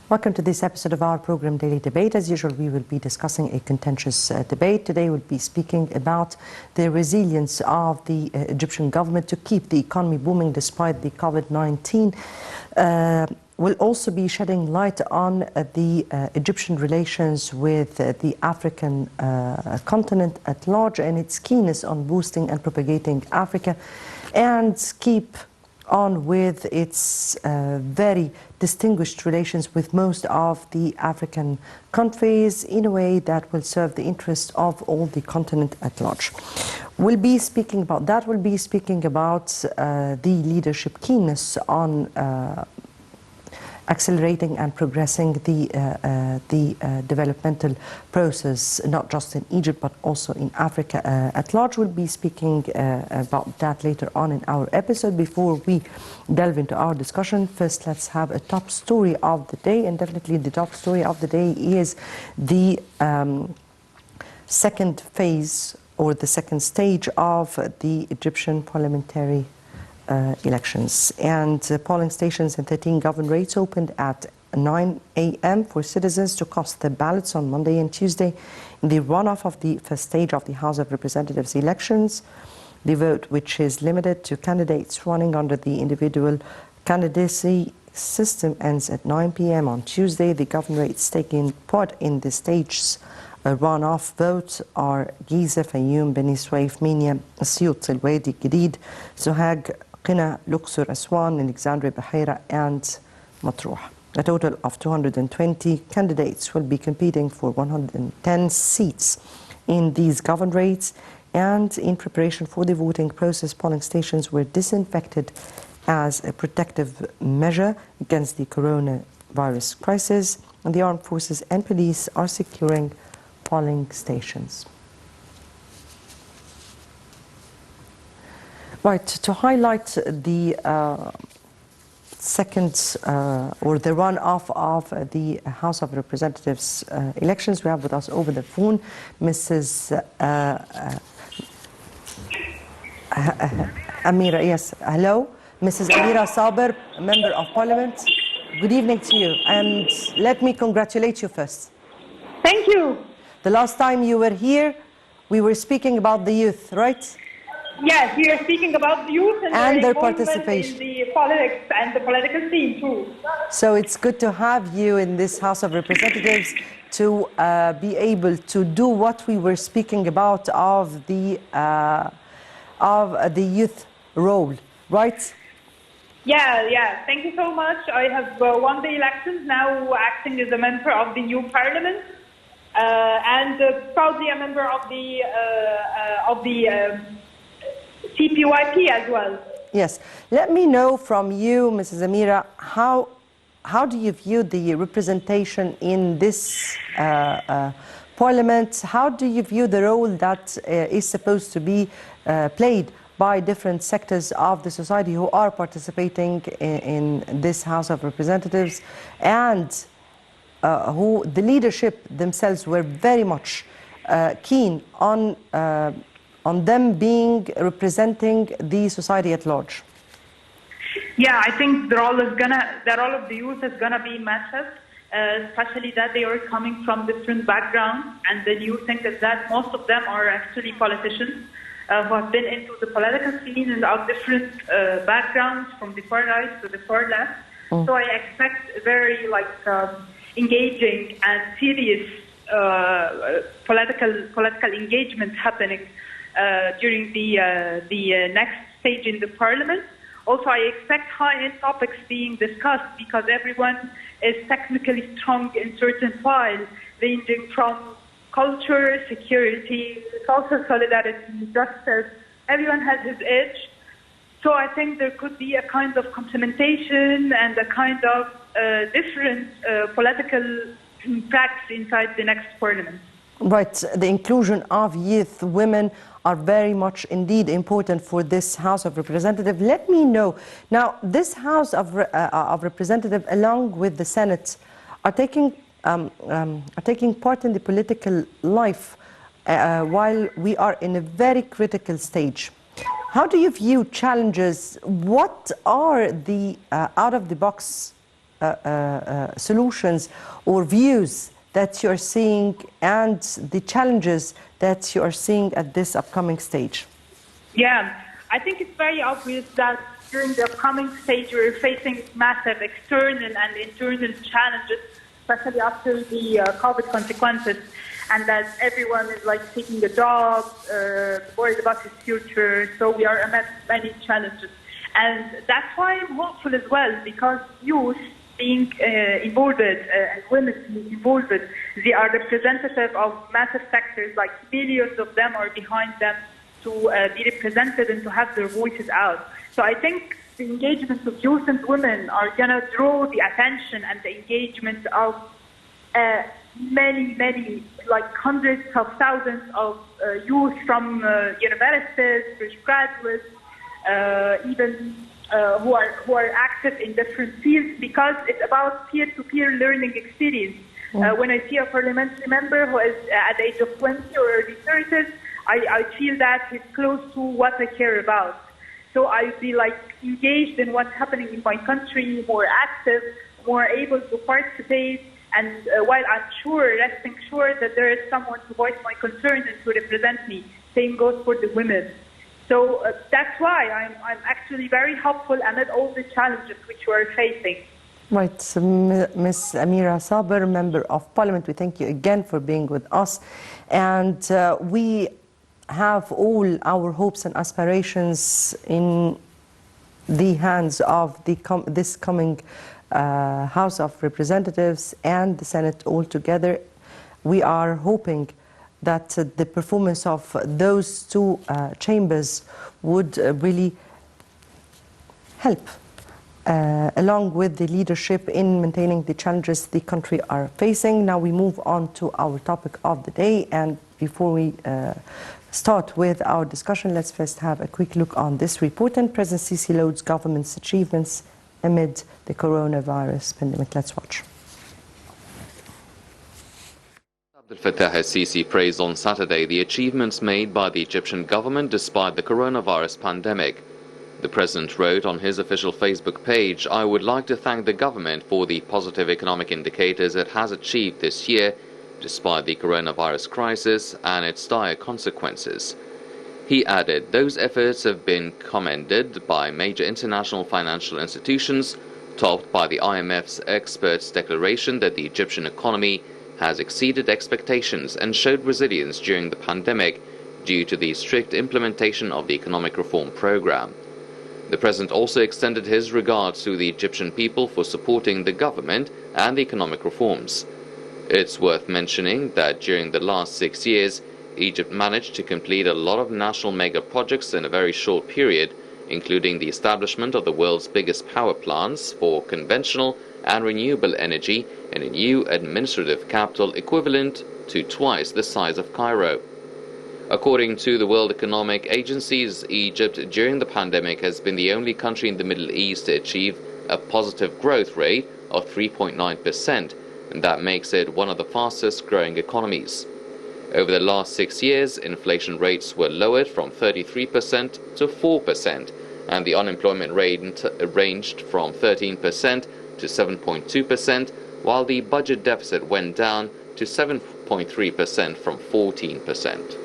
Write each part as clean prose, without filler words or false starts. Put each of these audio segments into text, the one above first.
Welcome to this episode of our program Daily Debate. As usual, we will be discussing a contentious debate. Today we'll be speaking about the resilience of the Egyptian government to keep the economy booming despite the COVID-19. We'll also be shedding light on the Egyptian relations with the African continent at large and its keenness on boosting and propagating Africa, and keep on with its very distinguished relations with most of the African countries in a way that will serve the interests of all the continent at large. We'll be speaking about that. We'll be speaking about the leadership keenness on accelerating and progressing the developmental process, not just in Egypt, but also in Africa at large. We'll be speaking about that later on in our episode. Before we delve into our discussion, first let's have a top story of the day, and definitely the top story of the day is the second phase or the second stage of the Egyptian parliamentary elections. And polling stations in 13 governorates opened at 9 a.m. for citizens to cast their ballots on Monday and Tuesday in the runoff of the first stage of the House of Representatives elections. The vote, which is limited to candidates running under the individual candidacy system, ends at 9 p.m. on Tuesday. The governorates taking part in the stage's runoff vote are Giza, Fayoum, Beni Suef, Minya, Asyut, Silwadi, Gdeed, Sohag, Qina, Luxor, Aswan, Alexandria, Bahira, and Matruh. A total of 220 candidates will be competing for 110 seats in these governorates, and in preparation for the voting process, polling stations were disinfected as a protective measure against the coronavirus crisis, and the armed forces and police are securing polling stations. Right, to highlight the second or the runoff of the House of Representatives elections, we have with us over the phone Mrs. Amira, yes, hello, Mrs. Amira Sabar, Member of Parliament. Good evening to you, and let me congratulate you first. Thank you. The last time you were here, we were speaking about the youth, right? Yes, we are speaking about the youth and their participation in the politics and the political scene too. So it's good to have you in this House of Representatives to be able to do what we were speaking about of the youth role, right? Yeah. Thank you so much. I have won the elections, now acting as a member of the new parliament, and proudly a member of the CPYP as well. Yes. Let me know from you, Mrs. Amira, how do you view the representation in this parliament? How do you view the role that is supposed to be played by different sectors of the society who are participating in this House of Representatives, and who the leadership themselves were very much keen on them being representing the society at large? Yeah, I think the role of the youth is gonna be massive, especially that they are coming from different backgrounds, and the new thing is that most of them are actually politicians who have been into the political scene and are different backgrounds, from the far right to the far left. So I expect very engaging and serious political engagement happening during the next stage in the parliament. Also, I expect high-end topics being discussed because everyone is technically strong in certain files, ranging from culture, security, social solidarity, justice. Everyone has his edge. So I think there could be a kind of complementation and a kind of different political practice inside the next parliament. Right. The inclusion of youth, women are very much indeed important for this House of Representatives. Let me know, now this House of Representatives, along with the Senate, are taking part in the political life while we are in a very critical stage. How do you view challenges? What are the out-of-the-box solutions or views that you're seeing and the challenges that you are seeing at this upcoming stage? Yeah, I think it's very obvious that during the upcoming stage we're facing massive external and internal challenges, especially after the COVID consequences, and that everyone is like taking a job, worried about his future. So we are amidst many challenges, and that's why I'm hopeful as well, because youth being involved and women being involved, they are representative of massive sectors, like millions of them are behind them to be represented and to have their voices out. So I think the engagement of youth and women are going to draw the attention and the engagement of many, like hundreds of thousands of youth from universities, fresh graduates, even who are active in different fields, because it's about peer-to-peer learning experience. When I see a parliamentary member who is at the age of 20 or early 30s, I feel that he's close to what I care about. So I feel like engaged in what's happening in my country, more active, more able to participate, and while I'm resting sure that there is someone to voice my concerns and to represent me. Same goes for the women. So that's why I'm actually very hopeful amid all the challenges which we're facing. Right, Ms. Amira Sabar, Member of Parliament, we thank you again for being with us. And we have all our hopes and aspirations in the hands of this coming House of Representatives and the Senate altogether. We are hoping that the performance of those two chambers would really help along with the leadership in maintaining the challenges the country are facing. Now we move on to our topic of the day, and before we start with our discussion, let's first have a quick look on this report and President Sisi Lode's government's achievements amid the coronavirus pandemic. Let's watch. Abdel Fattah al-Sisi praised on Saturday the achievements made by the Egyptian government despite the coronavirus pandemic. The president wrote on his official Facebook page, "I would like to thank the government for the positive economic indicators it has achieved this year despite the coronavirus crisis and its dire consequences." He added, "Those efforts have been commended by major international financial institutions, topped by the IMF's experts' declaration that the Egyptian economy has exceeded expectations and showed resilience during the pandemic due to the strict implementation of the economic reform program." The president also extended his regards to the Egyptian people for supporting the government and the economic reforms. It's worth mentioning that during the last 6 years, Egypt managed to complete a lot of national mega projects in a very short period, including the establishment of the world's biggest power plants for conventional and renewable energy in a new administrative capital equivalent to twice the size of Cairo. According to the World Economic Agencies, Egypt during the pandemic has been the only country in the Middle East to achieve a positive growth rate of 3.9%, and that makes it one of the fastest growing economies. Over the last 6 years, inflation rates were lowered from 33% to 4%, and the unemployment rate ranged from 13% to 7.2%, while the budget deficit went down to 7.3% from 14%.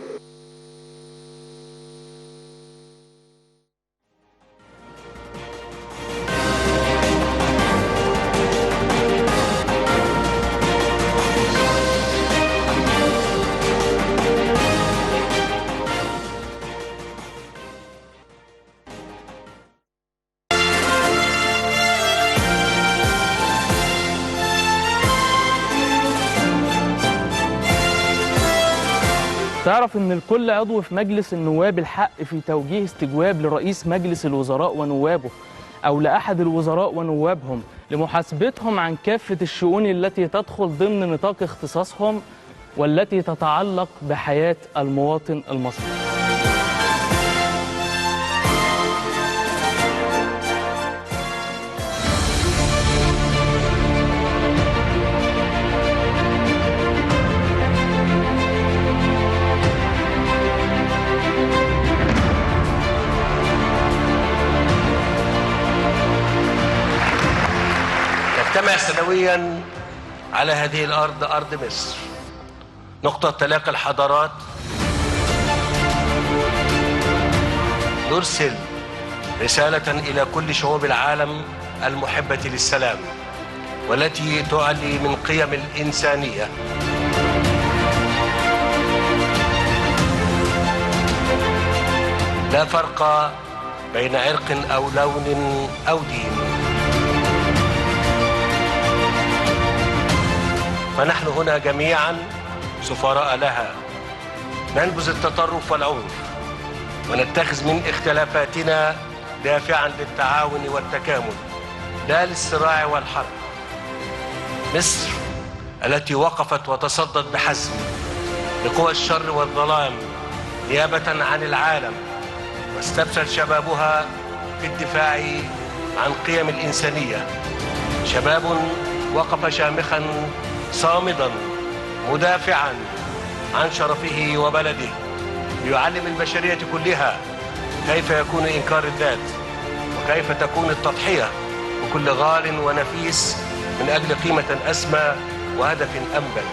تعرف ان الكل عضو في مجلس النواب الحق في توجيه استجواب لرئيس مجلس الوزراء ونوابه او لاحد الوزراء ونوابهم لمحاسبتهم عن كافة الشؤون التي تدخل ضمن نطاق اختصاصهم والتي تتعلق بحياة المواطن المصري. تجتمع نجتمع سنويا على هذه الأرض، أرض مصر، نقطة تلاقي الحضارات. نرسل رسالة إلى كل شعوب العالم المحبة للسلام والتي تعلي من قيم الإنسانية. لا فرق بين عرق أو لون أو دين، فنحن هنا جميعا سفراء لها، ننبذ التطرف والعنف ونتخذ من اختلافاتنا دافعا للتعاون والتكامل لا للصراع والحرب. مصر التي وقفت وتصدت بحزم لقوى الشر والظلام نيابة عن العالم، واستبشر شبابها في الدفاع عن قيم الإنسانية، شباب وقف شامخا صامدا مدافعا عن شرفه وبلده، ليعلم البشرية كلها كيف يكون إنكار الذات وكيف تكون التضحية بكل غال ونفيس من أجل قيمة أسمى وهدف أنبل.